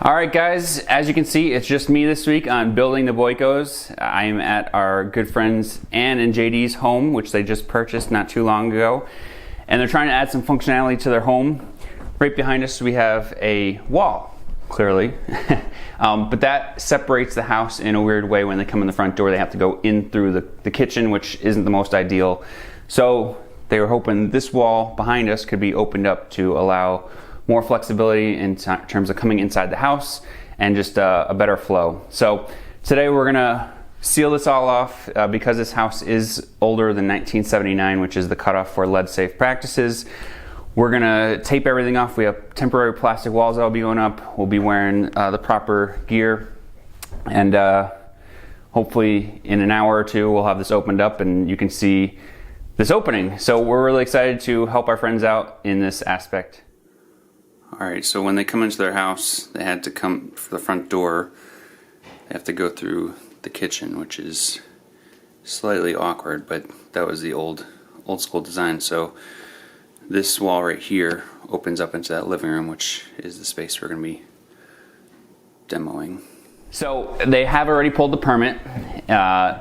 All right, guys, as you can see, it's just me this week on building the Boykos. I am at our good friends Ann and JD's home, which they just purchased not too long ago. And they're trying to add some functionality to their home. Right behind us, we have a wall, clearly. But that separates the house in a weird way. When they come in the front door, they have to go in through the kitchen, which isn't the most ideal. So they were hoping this wall behind us could be opened up to allow more flexibility in terms of coming inside the house and just a better flow. So today we're gonna seal this all off because this house is older than 1979, which is the cutoff for lead safe practices. We're gonna tape everything off. We have temporary plastic walls that'll be going up. We'll be wearing the proper gear, and hopefully in an hour or two we'll have this opened up and you can see this opening. So we're really excited to help our friends out in this aspect. Alright, so when they come into their house, they had to come for the front door. They have to go through the kitchen, which is slightly awkward, but that was the old school design. So this wall right here opens up into that living room, which is the space we're going to be demoing. So they have already pulled the permit,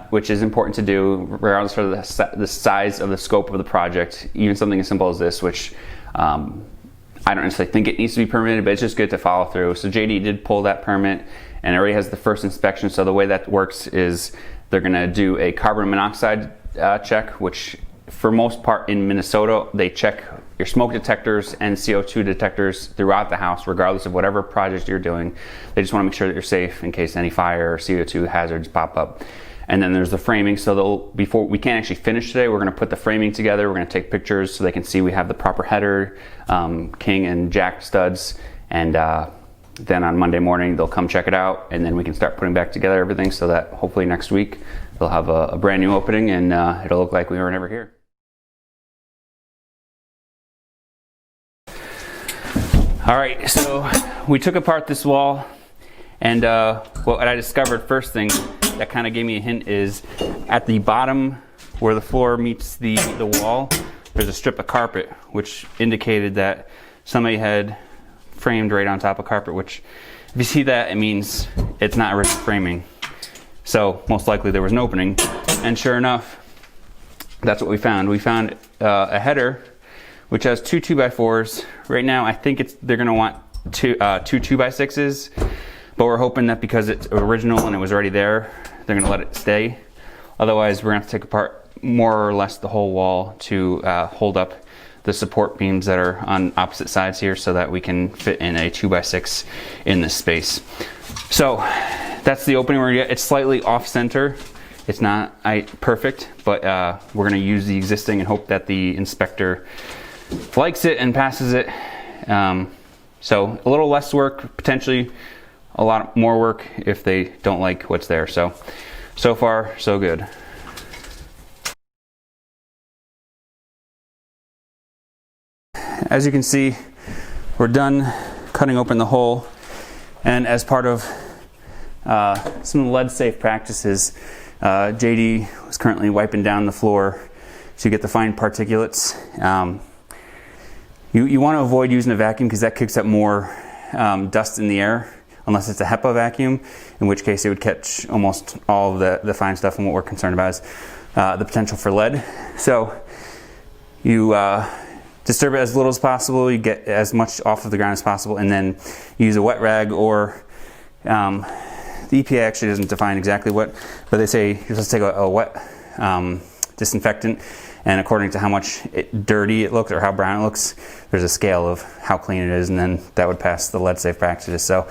which is important to do regardless of the size of the scope of the project. Even something as simple as this, which I don't necessarily think it needs to be permitted, but it's just good to follow through. So JD did pull that permit and already has the first inspection. So the way that works is they're gonna do a carbon monoxide check, which for most part in Minnesota, they check your smoke detectors and CO2 detectors throughout the house, regardless of whatever project you're doing. They just wanna make sure that you're safe in case any fire or CO2 hazards pop up. And then there's the framing, so before we can't actually finish today, we're gonna put the framing together, we're gonna take pictures so they can see we have the proper header, king and jack studs, and then on Monday morning they'll come check it out, and then we can start putting back together everything so that hopefully next week they'll have a brand new opening and it'll look like we were never here. All right, so we took apart this wall, and what I discovered first thing that kind of gave me a hint is at the bottom where the floor meets the wall, there's a strip of carpet, which indicated that somebody had framed right on top of carpet, which if you see that, it means it's not rigid framing. So most likely there was an opening, and sure enough, that's what we found. We found a header which has two 2x4s. Right now I think they're gonna want two 2x6s, but we're hoping that because it's original and it was already there, they're gonna let it stay. Otherwise, we're gonna have to take apart more or less the whole wall to hold up the support beams that are on opposite sides here so that we can fit in a 2x6 in this space. So that's the opening we're gonna get. It's slightly off center. It's not perfect, but we're gonna use the existing and hope that the inspector likes it and passes it. So a little less work, potentially a lot more work if they don't like what's there. So far, so good. As you can see, we're done cutting open the hole, and as part of some lead safe practices, JD was currently wiping down the floor to get the fine particulates. You want to avoid using a vacuum because that kicks up more dust in the air, unless it's a HEPA vacuum, in which case it would catch almost all of the fine stuff, and what we're concerned about is the potential for lead. So you disturb it as little as possible, you get as much off of the ground as possible, and then use a wet rag, or the EPA actually doesn't define exactly what, but they say you're supposed to take a wet disinfectant, and according to how much dirty it looks or how brown it looks, there's a scale of how clean it is, and then that would pass the lead safe practices. So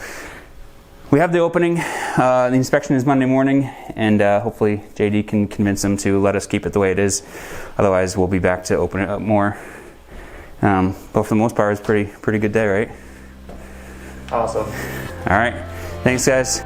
we have the opening. The inspection is Monday morning, and hopefully JD can convince them to let us keep it the way it is. Otherwise, we'll be back to open it up more. But for the most part, it's pretty good day, right? Awesome. All right. Thanks, guys.